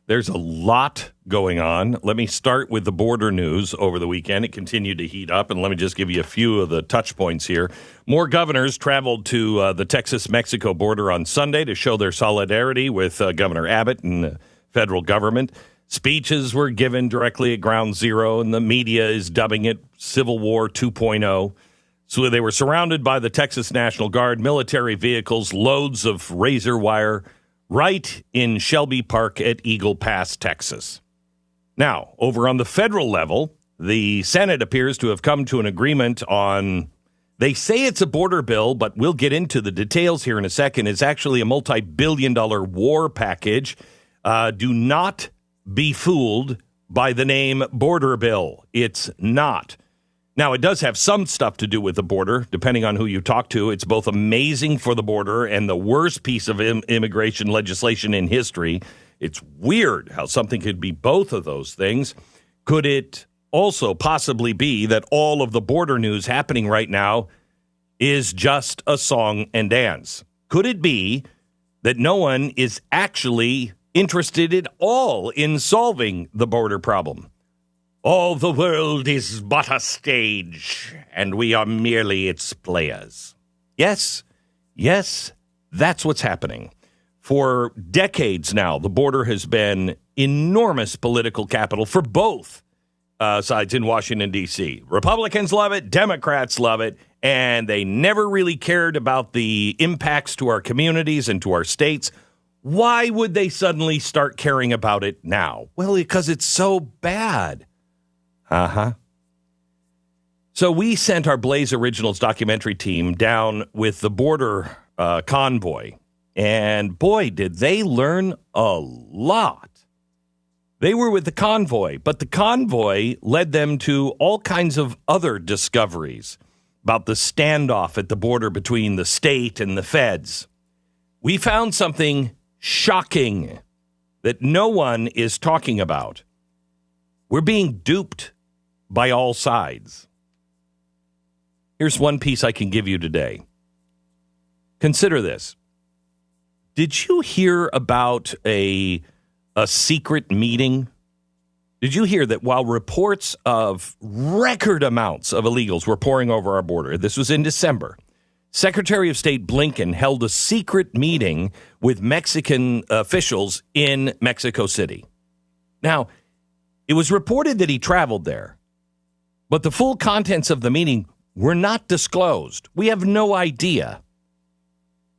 There's a lot going on. Let me start with the border news over the weekend. It continued to heat up, and let me just give you a few of the touch points here. More governors traveled to the Texas-Mexico border on Sunday to show their solidarity with Governor Abbott and the federal government. Speeches were given directly at Ground Zero, and the media is dubbing it Civil War 2.0. So they were surrounded by the Texas National Guard, military vehicles, loads of razor wire, right in Shelby Park at Eagle Pass, Texas. Now, over on the federal level, the Senate appears to have come to an agreement on, they say it's a border bill, but we'll get into the details here in a second. It's actually a multi-billion-dollar war package. Do not be fooled by the name border bill. It's not. Now, it does have some stuff to do with the border, depending on who you talk to. It's both amazing for the border and the worst piece of immigration legislation in history. It's weird how something could be both of those things. Could it also possibly be that all of the border news happening right now is just a song and dance? Could it be that no one is actually interested at all in solving the border problem? All the world is but a stage, and we are merely its players. Yes, that's what's happening. For decades now, the border has been enormous political capital for both sides in Washington, D.C. Republicans love it, Democrats love it, and they never really cared about the impacts to our communities and to our states. Why would they suddenly start caring about it now? Well, because it's so bad. So we sent our Blaze Originals documentary team down with the border convoy, and boy, did they learn a lot. They were with the convoy, but the convoy led them to all kinds of other discoveries about the standoff at the border between the state and the feds. We found something shocking that no one is talking about. We're being duped by all sides. Here's one piece I can give you today. Consider this. Did you hear about a secret meeting? Did you hear that while reports of record amounts of illegals were pouring over our border, this was in December, Secretary of State Blinken held a secret meeting with Mexican officials in Mexico City. Now, it was reported that he traveled there, but the full contents of the meeting were not disclosed. We have no idea.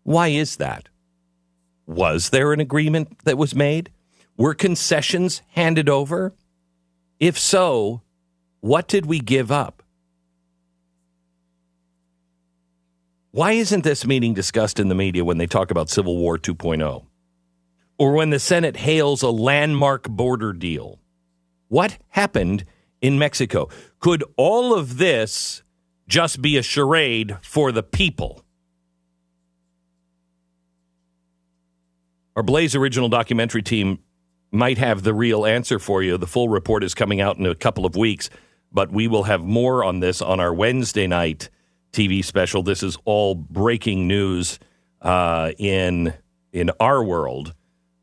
Why is that? Was there an agreement that was made? Were concessions handed over? If so, what did we give up? Why isn't this meeting discussed in the media when they talk about Civil War 2.0? Or when the Senate hails a landmark border deal? What happened in Mexico? Could all of this just be a charade for the people? Our Blaze Original documentary team might have the real answer for you. The full report is coming out in a couple of weeks, but we will have more on this on our Wednesday night TV special. This is all breaking news in our world,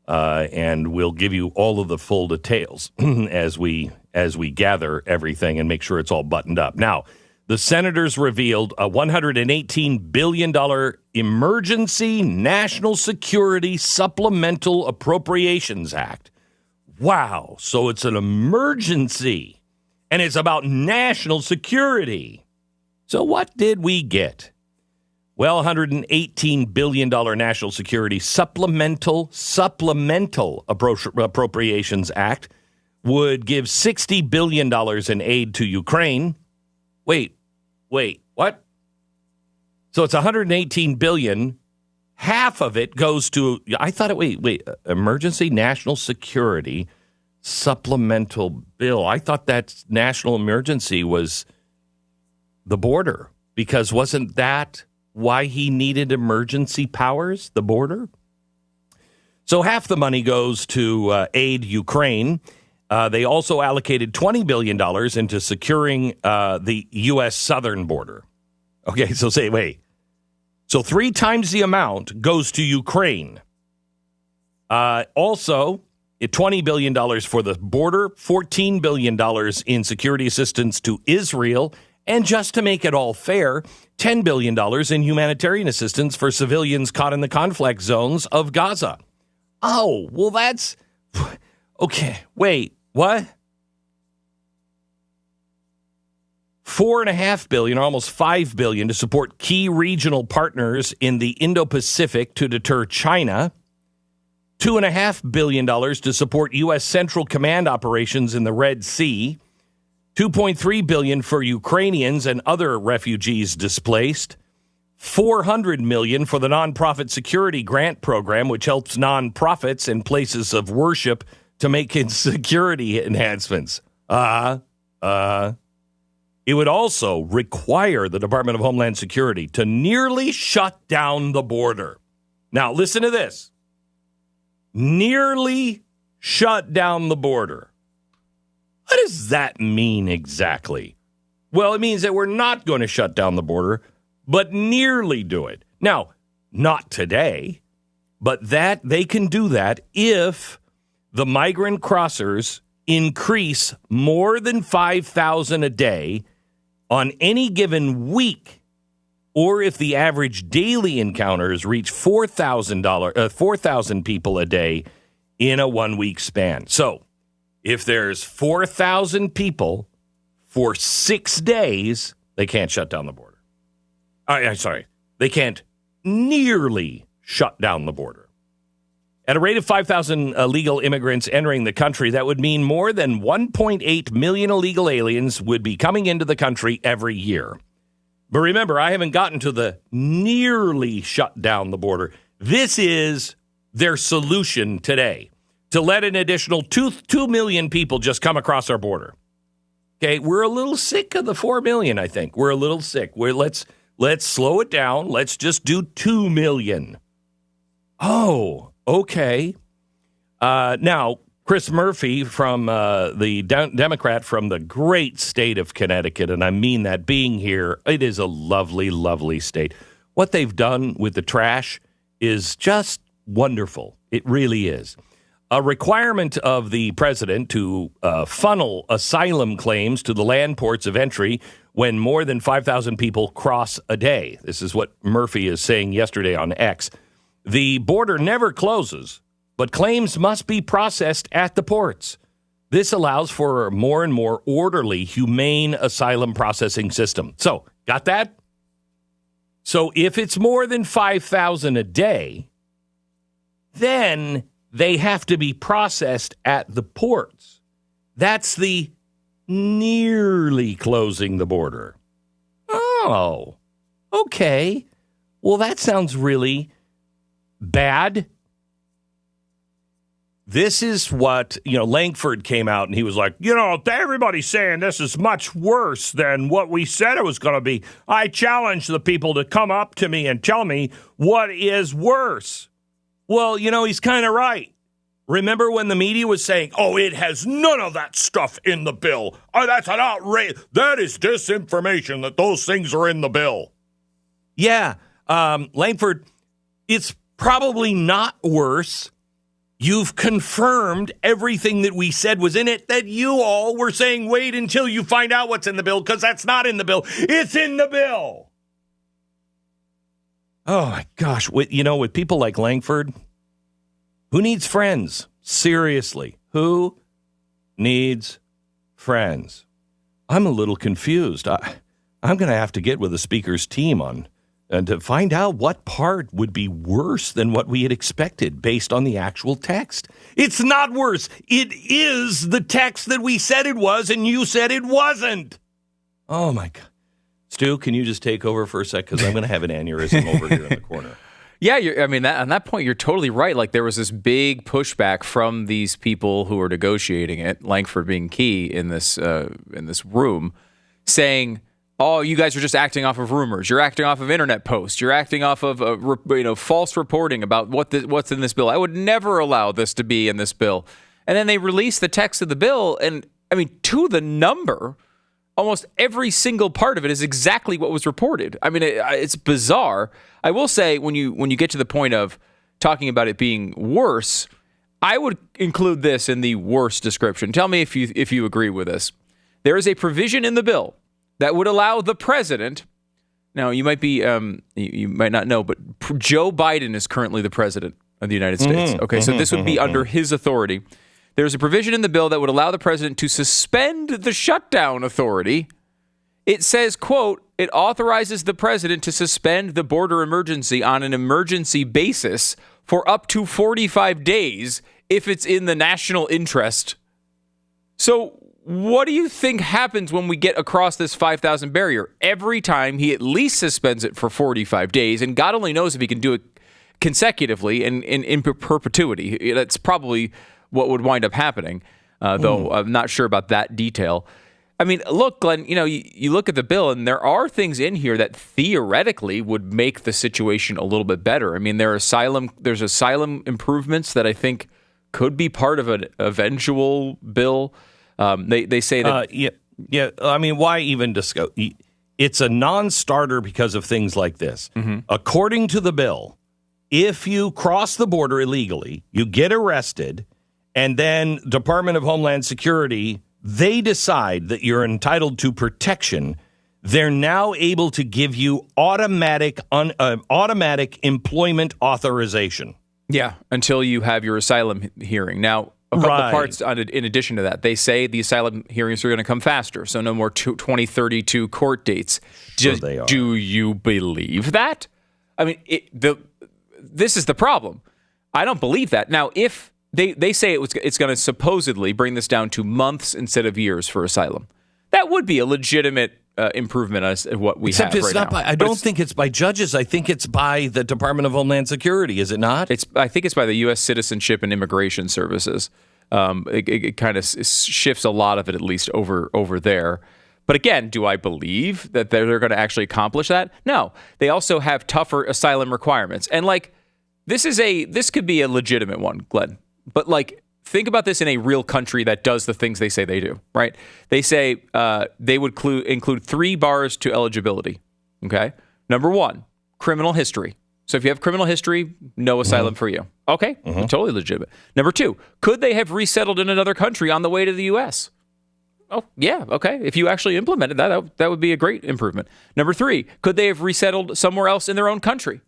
and we'll give you all of the full details as we gather everything and make sure it's all buttoned up. Now, the senators revealed a $118 billion Emergency National Security Supplemental Appropriations Act. Wow. So it's an emergency, and it's about national security. So what did we get? Well, $118 billion National Security Supplemental Appropriations Act would give $60 billion in aid to Ukraine. Wait, what? So it's $118 billion. Half of it goes to, I thought Emergency National Security Supplemental Bill. I thought that national emergency was the border, because wasn't that why he needed emergency powers, the border? So half the money goes to aid Ukraine. They also allocated $20 billion into securing the U.S. southern border. Okay, so So 3 times the amount goes to Ukraine. Also, $20 billion for the border, $14 billion in security assistance to Israel, and just to make it all fair, $10 billion in humanitarian assistance for civilians caught in the conflict zones of Gaza. Oh, well, that's... Okay, wait, what? $4.5 billion, almost $5 billion, to support key regional partners in the Indo-Pacific to deter China. $2.5 billion to support U.S. Central Command operations in the Red Sea. $2.3 billion for Ukrainians and other refugees displaced. $400 million for the Nonprofit Security Grant Program, which helps nonprofits and places of worship to make security enhancements. It would also require the Department of Homeland Security to nearly shut down the border. Now, listen to this. Nearly shut down the border. What does that mean exactly? Well, it means that we're not going to shut down the border, but nearly do it. Now, not today, but that they can do that if the migrant crossers increase more than 5,000 a day on any given week, or if the average daily encounters reach 4,000 people a day in a 1 week span. So if there's 4,000 people for 6 days, they can't shut down the border. They can't nearly shut down the border. At a rate of 5,000 illegal immigrants entering the country, that would mean more than 1.8 million illegal aliens would be coming into the country every year. But remember, I haven't gotten to the nearly shut down the border. This is their solution today, to let an additional 2 million people just come across our border. Okay, we're a little sick of the 4 million, I think. We're a little sick. Let's slow it down. Let's just do 2 million. Oh, okay. Now, Chris Murphy from the Democrat from the great state of Connecticut, and I mean that, being here, it is a lovely, lovely state. What they've done with the trash is just wonderful. It really is. A requirement of the president to funnel asylum claims to the land ports of entry when more than 5,000 people cross a day. This is what Murphy is saying yesterday on X. The border never closes, but claims must be processed at the ports. This allows for a more and more orderly, humane asylum processing system. So, got that? So if it's more than 5,000 a day, then they have to be processed at the ports. That's the nearly closing the border. Oh, okay. Well, that sounds really bad. This is what, Langford came out and he was like, everybody's saying this is much worse than what we said it was going to be. I challenge the people to come up to me and tell me what is worse. Well, he's kind of right. Remember when the media was saying, it has none of that stuff in the bill. Oh, that's an outrage. That is disinformation that those things are in the bill. Yeah, Langford, it's probably not worse. You've confirmed everything that we said was in it, that you all were saying, wait until you find out what's in the bill, because that's not in the bill. It's in the bill. Oh, my gosh. With people like Langford, who needs friends? Seriously, who needs friends? I'm a little confused. I'm going to have to get with the speaker's team and to find out what part would be worse than what we had expected based on the actual text. It's not worse. It is the text that we said it was, and you said it wasn't. Oh, my God. Stu, can you just take over for a sec? Because I'm going to have an aneurysm over here in the corner. Yeah, on that point, you're totally right. Like, there was this big pushback from these people who were negotiating it, Langford being key in this room, saying, oh, you guys are just acting off of rumors. You're acting off of internet posts. You're acting off of false reporting about what's in this bill. I would never allow this to be in this bill. And then they released the text of the bill, and to the number, almost every single part of it is exactly what was reported. It's bizarre. I will say, when you get to the point of talking about it being worse, I would include this in the worst description. Tell me if you agree with this. There is a provision in the bill that would allow the president. Now, you might be you might not know, but Joe Biden is currently the president of the United States. Okay, so this would be under his authority. There's a provision in the bill that would allow the president to suspend the shutdown authority. It says, quote, it authorizes the president to suspend the border emergency on an emergency basis for up to 45 days if it's in the national interest. So what do you think happens when we get across this 5,000 barrier? Every time he at least suspends it for 45 days, and God only knows if he can do it consecutively and in perpetuity. That's probably what would wind up happening, though I'm not sure about that detail. I mean, look, Glenn, you look at the bill, and there are things in here that theoretically would make the situation a little bit better. I mean, there's asylum improvements that I think could be part of an eventual bill. They say that. Yeah. I mean, why even discuss? It's a non-starter because of things like this. According to the bill, if you cross the border illegally, you get arrested, and then Department of Homeland Security, they decide that you're entitled to protection, they're now able to give you automatic employment authorization. Yeah, until you have your asylum hearing. Now, a couple parts in addition to that. They say the asylum hearings are going to come faster, so no more 2032 court dates. Sure they are. Do you believe that? I mean, this is the problem. I don't believe that. Now, if they say it's going to supposedly bring this down to months instead of years for asylum, that would be a legitimate improvement as what we Except have it's right not now. I don't think it's by judges. I think it's by the Department of Homeland Security. Is it not? I think it's by the U.S. Citizenship and Immigration Services. It kind of shifts a lot of it, at least, over there. But again, do I believe that they're going to actually accomplish that? No. They also have tougher asylum requirements. And this could be a legitimate one, Glenn. But think about this in a real country that does the things they say they do, right? They say they would include 3 bars to eligibility, okay? Number 1, criminal history. So if you have criminal history, no asylum for you. Okay, totally legitimate. Number 2, could they have resettled in another country on the way to the U.S.? Oh, yeah, okay. If you actually implemented that would be a great improvement. Number 3, could they have resettled somewhere else in their own country?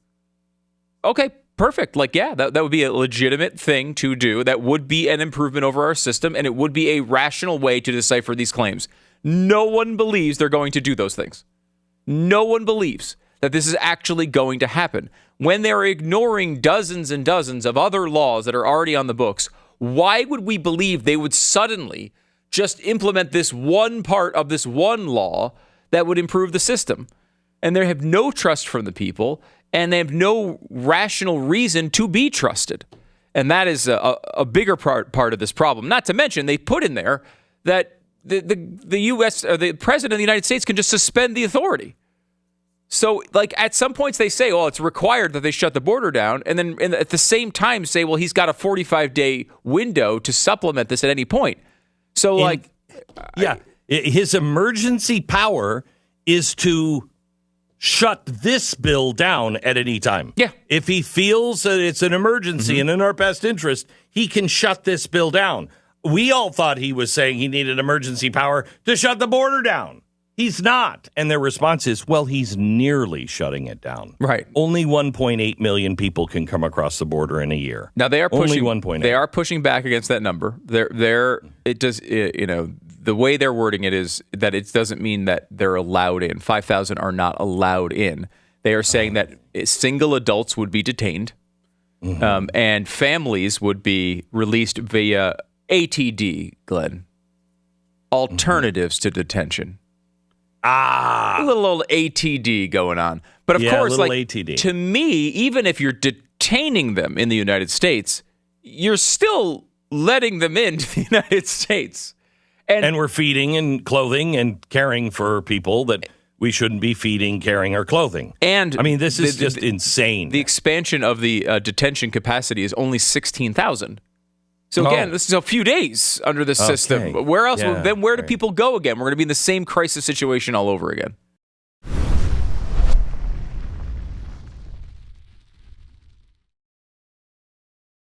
Okay, perfect. That would be a legitimate thing to do. That would be an improvement over our system, and it would be a rational way to decipher these claims. No one believes they're going to do those things. No one believes that this is actually going to happen. When they're ignoring dozens and dozens of other laws that are already on the books, why would we believe they would suddenly just implement this one part of this one law that would improve the system? And they have no trust from the people, and they have no rational reason to be trusted. And that is a bigger part of this problem. Not to mention, they put in there that the U.S. or the president of the United States can just suspend the authority. So, at some points they say, it's required that they shut the border down, and then at the same time say, he's got a 45-day window to supplement this at any point. So, his emergency power is to shut this bill down at any time. Yeah. If he feels that it's an emergency and in our best interest, he can shut this bill down. We all thought he was saying he needed emergency power to shut the border down. He's not. And their response is, he's nearly shutting it down. Right. Only 1.8 million people can come across the border in a year. Now they are pushing. Only 1.8. They are pushing back against that number. The way they're wording it is that it doesn't mean that they're allowed in. 5,000 are not allowed in. They are saying that single adults would be detained, and families would be released via ATD, Glenn. Alternatives to detention. A little old ATD going on. But of course, ATD. To me, even if you're detaining them in the United States, you're still letting them into the United States. And we're feeding and clothing and caring for people that we shouldn't be feeding, caring, or clothing. And I mean, this is just insane. The expansion of the detention capacity is only 16,000. So again, this is a few days under the system. Where else? Where do people go again? We're going to be in the same crisis situation all over again.